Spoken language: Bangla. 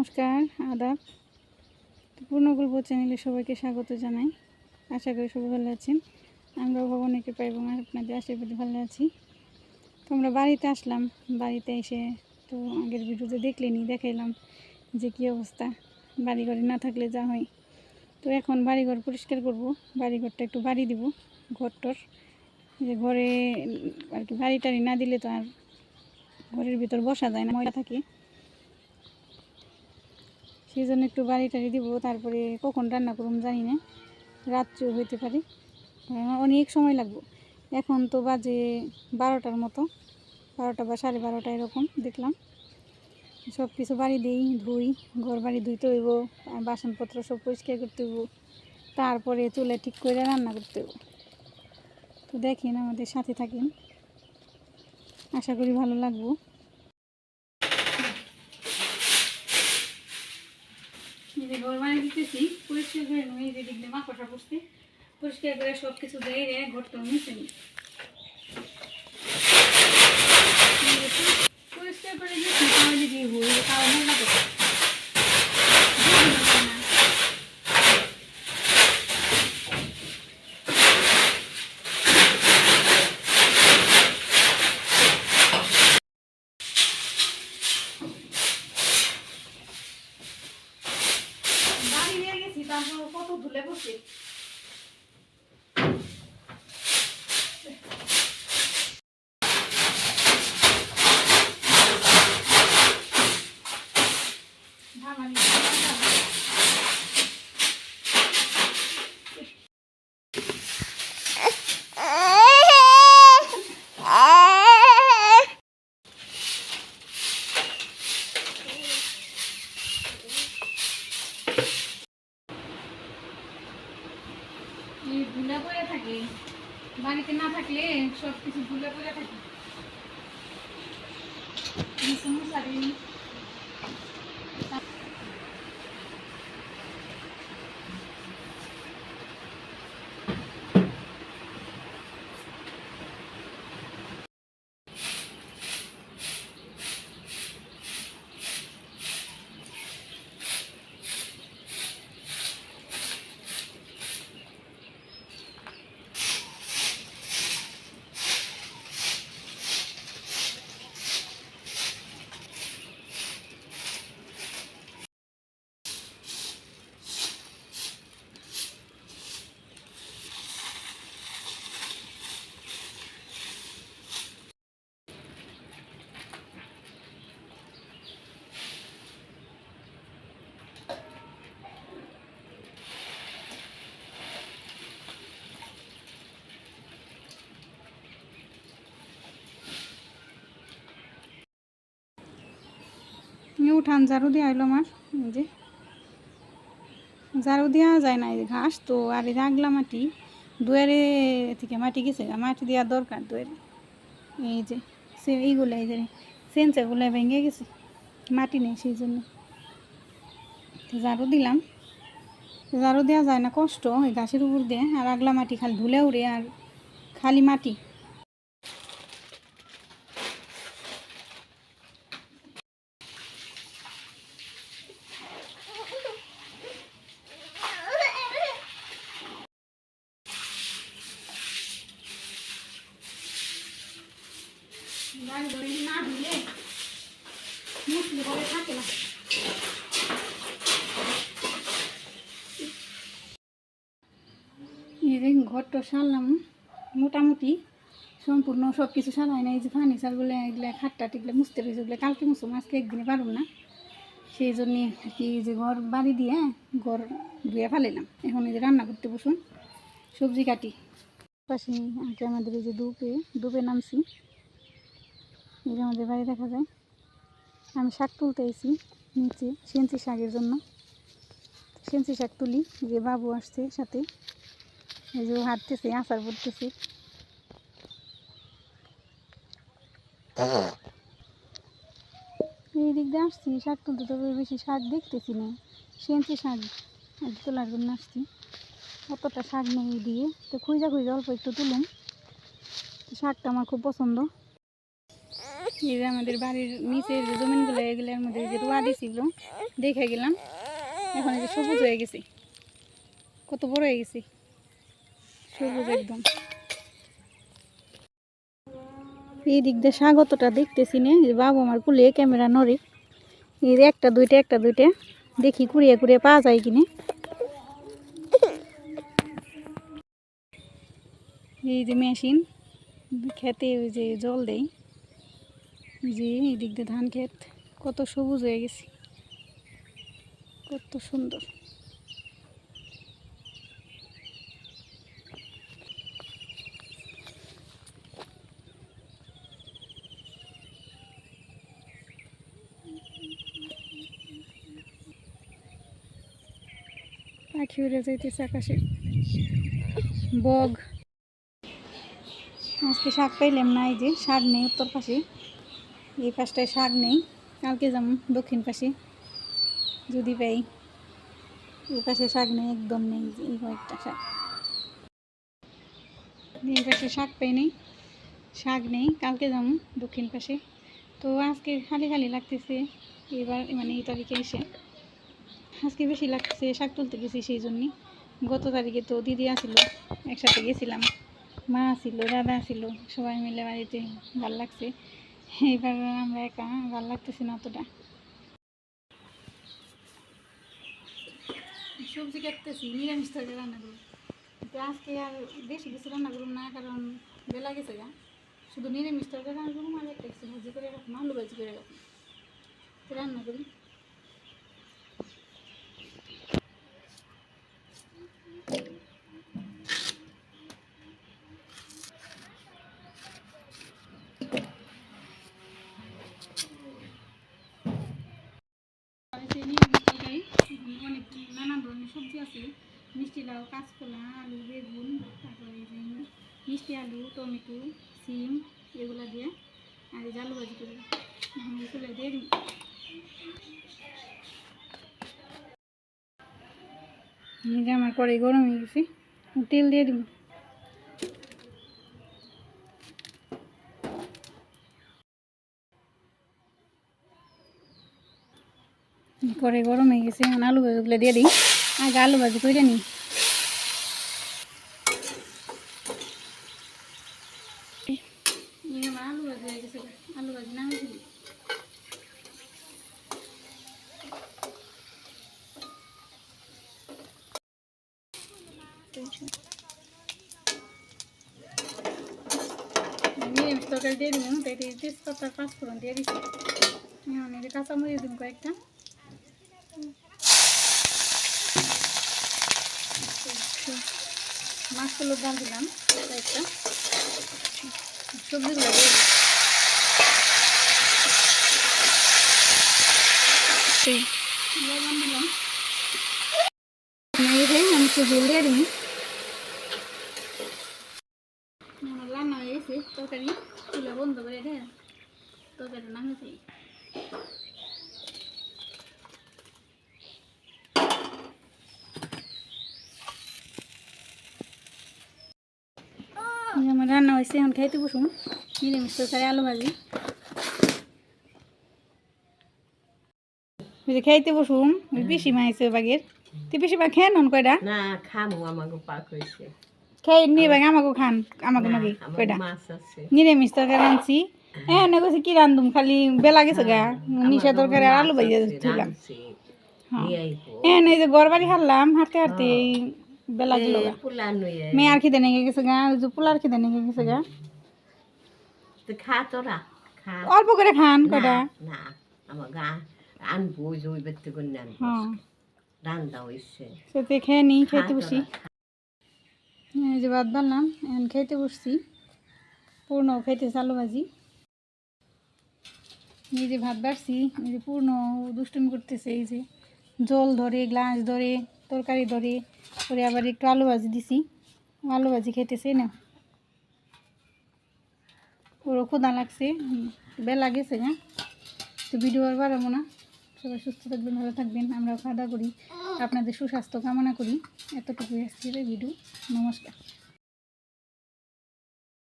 নমস্কার, আদাব। পূর্ণগল্প চ্যানেলে সবাইকে স্বাগত জানাই। আশা করি সবাই ভালো আছেন। আমরাও ভগবানের কৃপায় এবং আপনাদের আশীর্বাদে ভালো আছি। তো আমরা বাড়িতে আসলাম। বাড়িতে এসে তো আগের ভিডিওতে দেখাইলাম যে কী অবস্থা, বাড়িঘরে না থাকলে যা হয়। তো এখন বাড়িঘর পরিষ্কার করব, বাড়িঘরটা একটু বাড়ি দিব। ঘরটর যে ঘরে আর কি বাড়ি টাড়ি না দিলে তো আর ঘরের ভিতর বসা যায় না, ময়লা থাকে। সেই জন্য একটু বাড়ি টাড়ি দিব, তারপরে কখন রান্না করুম জানি না, রাত্রেও হইতে পারে, অনেক সময় লাগবে। এখন তো বাজে 12টার মতো, 12টা বা 12:30 এরকম। দেখলাম সব কিছু বাড়ি দিই, ধুই, ঘর বাড়ি ধুইতে হইব, বাসনপত্র সব পরিষ্কার করতে হইব, তারপরে চুলে ঠিক করে রান্না করতে হইব। তো দেখেন, আমাদের সাথে থাকেন, আশা করি ভালো লাগবো। ঘর বাড়ি দিতেছি, পরিষ্কার করে নিই, যে দিক দিয়ে মাকড়সা বসতে, পরিষ্কার করে সব কিছু দিয়ে ঘরটা মুছে নিই। পরিষ্কার করে দিচ্ছি, তাহলে দিয়ে হই তাও মজা করতে বাড়ি নিয়ে গেছি, তারপর কত ধুলে বসে। ভুলে পড়ে থাকে, বাড়িতে না থাকলে সব কিছু ভুলে পড়ে থাকে। উঠান ঝাড়ু দেওয়া হইলো আমার, যে ঝাড়ু দেওয়া যায় না, এই ঘাস তো, আর এই আগলা মাটি দুয়ারে থেকে মাটি গেছে, মাটি দেওয়া দরকার দুয়ারে। এই যে এইগুলো, এই যে সেন্সারগুলো ভেঙে গেছে, মাটি নেই, সেই জন্য ঝাড়ু দিলাম। ঝাড়ু দেওয়া যায় না, কষ্ট ওই ঘাসের উপর দিয়ে, আর আগলা মাটি খালি ধুলে উড়ে, আর খালি মাটি। না ধুলে মুসলি করে থাকে না। এই যে ঘরটা সারলাম মোটামুটি, সম্পূর্ণ সব কিছু সারাই না। এই যে ফার্নিচারগুলো, এগুলো খাটটা টিকলে মুছতে রয়েছে, ওগুলো কালকে মুছুম, আজকে একদিনে পারুম না। সেই জন্যে আর কি, যে ঘর বাড়ি দিয়ে ঘর ধুয়ে ফেলাম। এখন এই যে রান্না করতে বসুন, সবজি কাটি। পাশে আগে আমাদের এই যে দুপে নামছি, এই যে আমাদের বাড়ি দেখা যায়। আমি শাক তুলতে এসেছি নিচে, সেঞ্চি শাকের জন্য। সেঞ্চি শাক তুলি, যে বাবু আসছে সাথে, এই যে হাঁটতেছে, আচার পড়তেছে। এই দিক দিয়ে আসছি শাক তুলতে, তবে বেশি শাক দেখতেছি না, সেঞ্চি শাক তোলার জন্য আসছি। অতটা শাক নেই দিয়ে, তো খুঁজা অল্প একটু তুলুম। শাকটা আমার খুব পছন্দ। এই যে আমাদের বাড়ির নিচের যে জমিনগুলো এগুলোর মধ্যে যে রোয়া দিছিল দেখে গেলাম, এখন এই যে সবুজ হয়ে গেছে, কত বড় হয়ে গেছে, সবুজ একদম। এই দিক দিয়ে স্বাগতটা দেখতেছি না, যে বাবু আমার কুলে ক্যামেরা নড়ে, এই যে একটা দুইটা দেখি কুড়িয়ে কুড়িয়ে পাওয়া যায় কিনে। এই যে মেশিন খেতে ওই যে জল দেয়, যে এই দিক দিয়ে ধান ক্ষেত কত সবুজ হয়ে গেছে, কত সুন্দর। পাখি উড়ে যাইতেছে আকাশে, বগ। আজকে শাক পাইলাম না, এই যে শাক নেই উত্তর পাশে, এই পাশটায় শাক নেই, কালকে যেমন দক্ষিণ পাশে যদি পাই। এই পাশে শাক নেই, একদম নেই, এই কয়েকটা শাক, এই পাশে শাক পাই নেই, শাক নেই, কালকে যেমন দক্ষিণ পাশে। তো আজকে খালি খালি লাগতেছে, এবার মানে এই তারিখে এসে আজকে বেশি লাগতেছে, শাক তুলতে গেছি সেই জন্যই। গত তারিখে তো দিদি আসিল, একসাথে গেছিলাম, মা আসিল, দাদা আসিল, সবাই মিলে বাড়িতে, ভাল লাগছে। এইবার আমরা একা, ভাল লাগতেছে না অতটা। সবজি কাটতেছি, নিরামিষ তরকারি রান্না করব, কিন্তু আজকে আর বেশি কিছু রান্না করুন না, কারণ বেলা গেছে গা। শুধু নিরামিষ তরকারি রান্না করুন, আর একটা কিছু ভাজি করে রাখুন, আলু ভাজি করে রাখুন, রান্না করি। অনেক নানান ধরনের সবজি আছে, মিষ্টি লাউ, কাঁচকলা, আলু, বেগুন, তারপরে মিষ্টি আলু, টমেটো, সিম, এগুলো দিয়ে আর এই আলু ভাজি করে চলে দিয়ে দিই। আমার পরে গরম হয়ে গেছে, তেল দিয়ে দিব। পরে গরম হয়ে গেছে, এখন আলু ভাজিগুলো দিয়ে দিই, আগে আলু ভাজি করে নিই। আলু ভাজি হয়ে গেছে, আলু ভাজি না হয়েছিল। নিরামিষ তরকারি দিয়ে দিব, তাই তেজপাতা, পাঁচফোড়ন দিয়ে দিচ্ছি। এখন এই যে কাঁচামরিচ দিব কয়েকটা, মাছগুলোর দাম দিলাম কয়েকটা, সবজিগুলো দিয়ে লবণ দিলাম, আমি একটু জল দিয়ে দিই। রান্না হয়ে গেছে তরকারি, চুলা বন্ধ করে দেয়, তরকারি নামেছি। আমার রান্না হয়েছে, এখন খাইতে বসুন, নিরামিষ তরকারি আলু ভাজি। খাইতে বসুন, বেশি মাইছে বাগের, তুই বেশি ভাগ খেয়ে নন কয়টা না খামু, আমাকে পাক হয়েছে, খেয়ে নিয়ে ভাগ আমাকে খান, আমাকে নাকি কয়টা নিরামিষ তরকারি আনছি। হ্যাঁ না কইছি কি রান্ধুম, খালি বেলা গেছে গা, নিশা তরকারি আর আলু ভাজি দিলাম। হ্যাঁ এই যে ঘর বাড়ি হারলাম, হাঁটতে হাঁটতে বেলা গেল গা, মেয়ে আর খিদে নেগে গেছে গা, ওই যে পোলার খিদে নেগে গেছে গা। খা তোরা, অল্প করে খান কয়টা, না আমার গা আনবো ওই যে ওই ব্যক্তি করে আনবো, রান্না হয়েছে সেতে খেয়ে নিই, খাইতে বসি। এই যে ভাত বানলাম, এখন খাইতে বসছি, পূর্ণ খাইতেছে আলু ভাজি। এই যে ভাত বাড়ছি, এই যে পূর্ণ দুষ্টুমি করতেছে, এই যে জল ধরে, গ্লাস ধরে, তরকারি ধরে, করে আবার একটু আলু ভাজি দিছি, আলু ভাজি খাইতেছে না, ওরও ক্ষুধা লাগছে, বেলা গেছে না। তো ভিডিও আর বাড়াবো না, সবাই সুস্থ থাকবেন, ভালো থাকবেন, আমরাও খাওয়া দাওয়া করি, আপনাদের সুস্বাস্থ্য কামনা করি। এতটুকুই আজকের ভিডিও, নমস্কার।